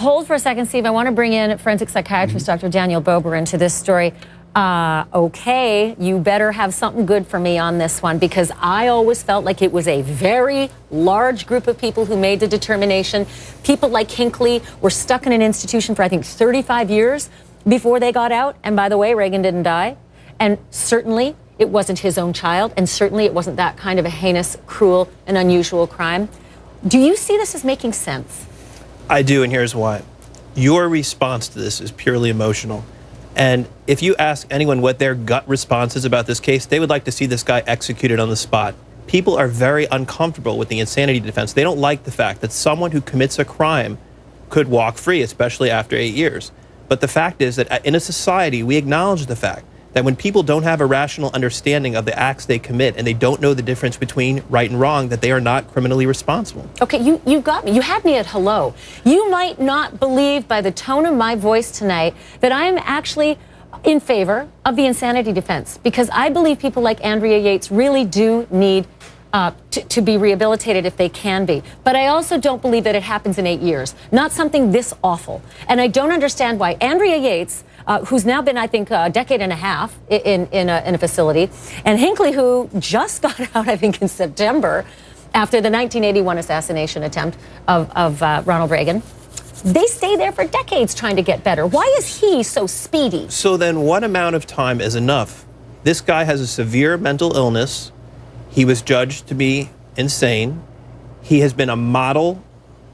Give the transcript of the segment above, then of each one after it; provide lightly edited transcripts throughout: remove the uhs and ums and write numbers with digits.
hold for a second, Steve. I want to bring in forensic psychiatrist Dr. Daniel Bober into this story. Okay, you better have something good for me on this one, because I always felt like it was a very large group of people who made the determination. People like Hinckley were stuck in an institution for, I think, 35 years before they got out. And by the way, Reagan didn't die. And certainly it wasn't his own child. And certainly it wasn't that kind of a heinous, cruel, and unusual crime. Do you see this as making sense? I do, and here's why. Your response to this is purely emotional. And if you ask anyone what their gut response is about this case, they would like to see this guy executed on the spot. People are very uncomfortable with the insanity defense. They don't like the fact that someone who commits a crime could walk free, especially after 8 years. But the fact is that in a society, we acknowledge the fact that when people don't have a rational understanding of the acts they commit and they don't know the difference between right and wrong, that they are not criminally responsible. Okay, you got me. You had me at hello. You might not believe by the tone of my voice tonight that I'm actually in favor of the insanity defense, because I believe people like Andrea Yates really do need to be rehabilitated if they can be. But I also don't believe that it happens in 8 years, not something this awful. And I don't understand why Andrea Yates, who's now been, I think, a decade and a half in a facility, and Hinckley, who just got out, I think, in September after the 1981 assassination attempt of Ronald Reagan, they stay there for decades trying to get better. Why is he so speedy? So then what amount of time is enough? This guy has a severe mental illness. He was judged to be insane. He has been a model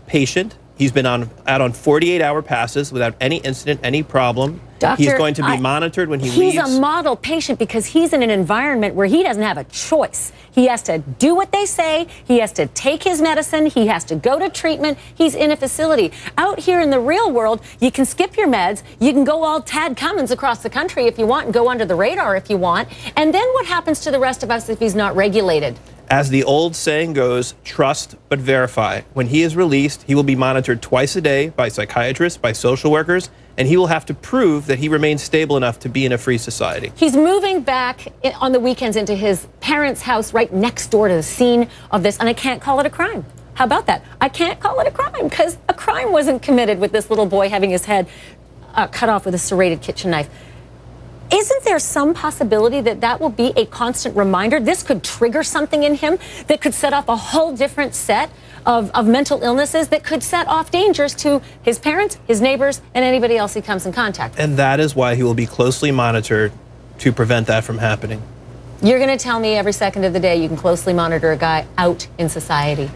patient. He's been out on 48-hour passes without any incident, any problem. Doctor, he's going to be monitored when he leaves. He's a model patient because he's in an environment where he doesn't have a choice. He has to do what they say. He has to take his medicine. He has to go to treatment. He's in a facility. Out here in the real world, you can skip your meds. You can go all Tad Cummins across the country if you want and go under the radar if you want. And then what happens to the rest of us if he's not regulated? As the old saying goes, trust but verify. When he is released, he will be monitored twice a day by psychiatrists, by social workers, and he will have to prove that he remains stable enough to be in a free society. He's moving back on the weekends into his parents' house right next door to the scene of this, and I can't call it a crime. How about that? I can't call it a crime because a crime wasn't committed with this little boy having his head cut off with a serrated kitchen knife. Isn't there some possibility that that will be a constant reminder? This could trigger something in him that could set off a whole different set of mental illnesses that could set off dangers to his parents, his neighbors, and anybody else he comes in contact with. And that is why he will be closely monitored to prevent that from happening. You're going to tell me every second of the day you can closely monitor a guy out in society.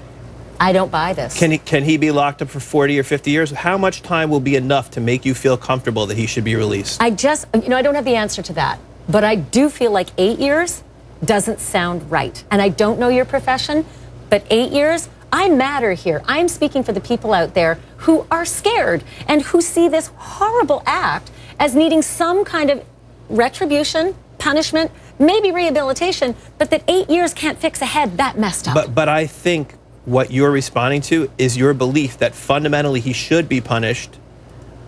I don't buy this. Can he be locked up for 40 or 50 years? How much time will be enough to make you feel comfortable that he should be released? I don't have the answer to that. But I do feel like 8 years doesn't sound right. And I don't know your profession, but 8 years, I matter here. I'm speaking for the people out there who are scared and who see this horrible act as needing some kind of retribution, punishment, maybe rehabilitation, but that 8 years can't fix a head that messed up. But I think what you're responding to is your belief that fundamentally he should be punished,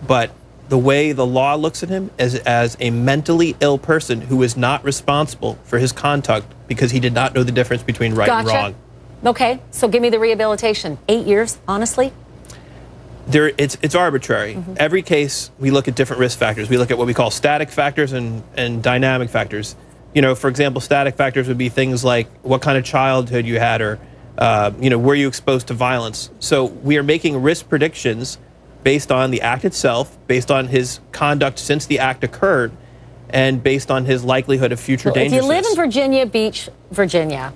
but the way the law looks at him is as a mentally ill person who is not responsible for his conduct because he did not know the difference between right and wrong. Okay, so give me the rehabilitation. 8 years, honestly? It's arbitrary. Every case, we look at different risk factors. We look at what we call static factors and dynamic factors. You know, for example, static factors would be things like what kind of childhood you had, or were you exposed to violence? So we are making risk predictions based on the act itself, based on his conduct since the act occurred, and based on his likelihood of future dangerousness. If you live in Virginia Beach, Virginia,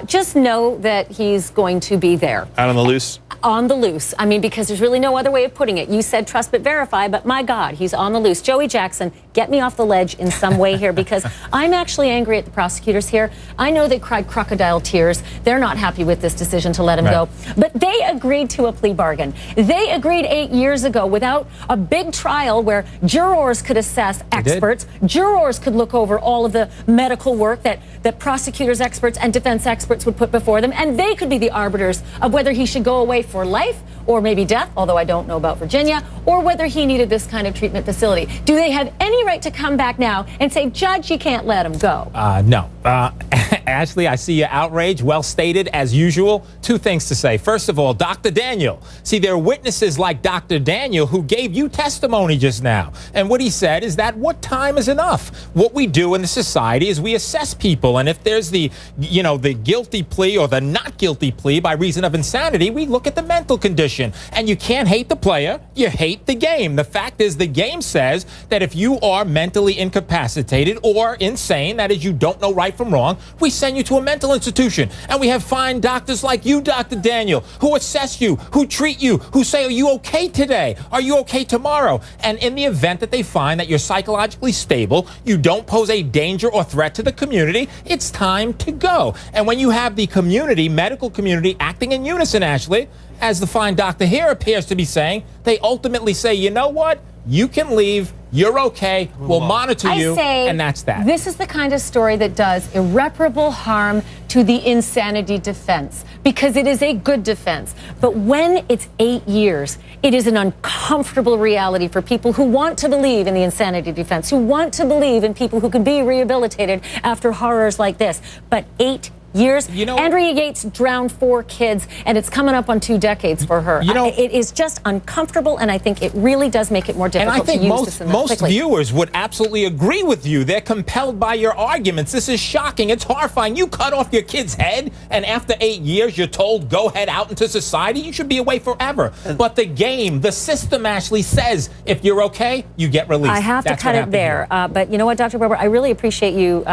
just know that he's going to be there. Out on the loose? On the loose. I mean, because there's really no other way of putting it. You said trust but verify, but my God, he's on the loose. Joey Jackson, get me off the ledge in some way here, because I'm actually angry at the prosecutors here. I know they cried crocodile tears. They're not happy with this decision to let him go. But they agreed to a plea bargain. They agreed 8 years ago without a big trial where jurors could assess experts. Jurors could look over all of the medical work that prosecutors, experts, and defense experts experts would put before them, and they could be the arbiters of whether he should go away for life or maybe death, although I don't know about Virginia, or whether he needed this kind of treatment facility. Do they have any right to come back now and say, Judge, you can't let him go? No. Ashley, I see your outrage. Well stated, as usual. Two things to say. First of all, Dr. Daniel. See, there are witnesses like Dr. Daniel who gave you testimony just now. And what he said is that what time is enough? What we do in the society is we assess people. And if there's the guilty plea or the not guilty plea by reason of insanity, we look at the mental condition. And you can't hate the player. You hate the game. The fact is the game says that if you are mentally incapacitated or insane, that is, you don't know right from wrong, we send you to a mental institution. And we have fine doctors like you, Dr. Daniel, who assess you, who treat you, who say, are you okay today? Are you okay tomorrow? And in the event that they find that you're psychologically stable, you don't pose a danger or threat to the community, it's time to go. And when you have the community, medical community, acting in unison, Ashley, as the fine doctor here appears to be saying, they ultimately say, you know what? You can leave. You're okay. We'll monitor you. And that's that. This is the kind of story that does irreparable harm to the insanity defense, because it is a good defense. But when it's 8 years, it is an uncomfortable reality for people who want to believe in the insanity defense, who want to believe in people who can be rehabilitated after horrors like this. But 8 years. Andrea Yates drowned 4 kids, and it's coming up on 2 decades for her. It is just uncomfortable, and I think it really does make it more difficult to use this in the most viewers would absolutely agree with you. They're compelled by your arguments. This is shocking. It's horrifying. You cut off your kid's head, and after 8 years, you're told, go head out into society. You should be away forever. But the game, the system actually says, if you're okay, you get released. I have to cut it there. But you know what, Dr. Weber, I really appreciate you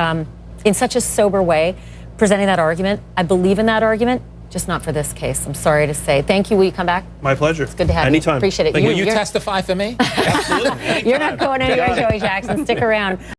in such a sober way presenting that argument. I believe in that argument, just not for this case. I'm sorry to say. Thank you. Will you come back? My pleasure. It's good to have you. Anytime. Appreciate it. Will you testify for me? Absolutely. You're not going anywhere, Joey Jackson. Stick around.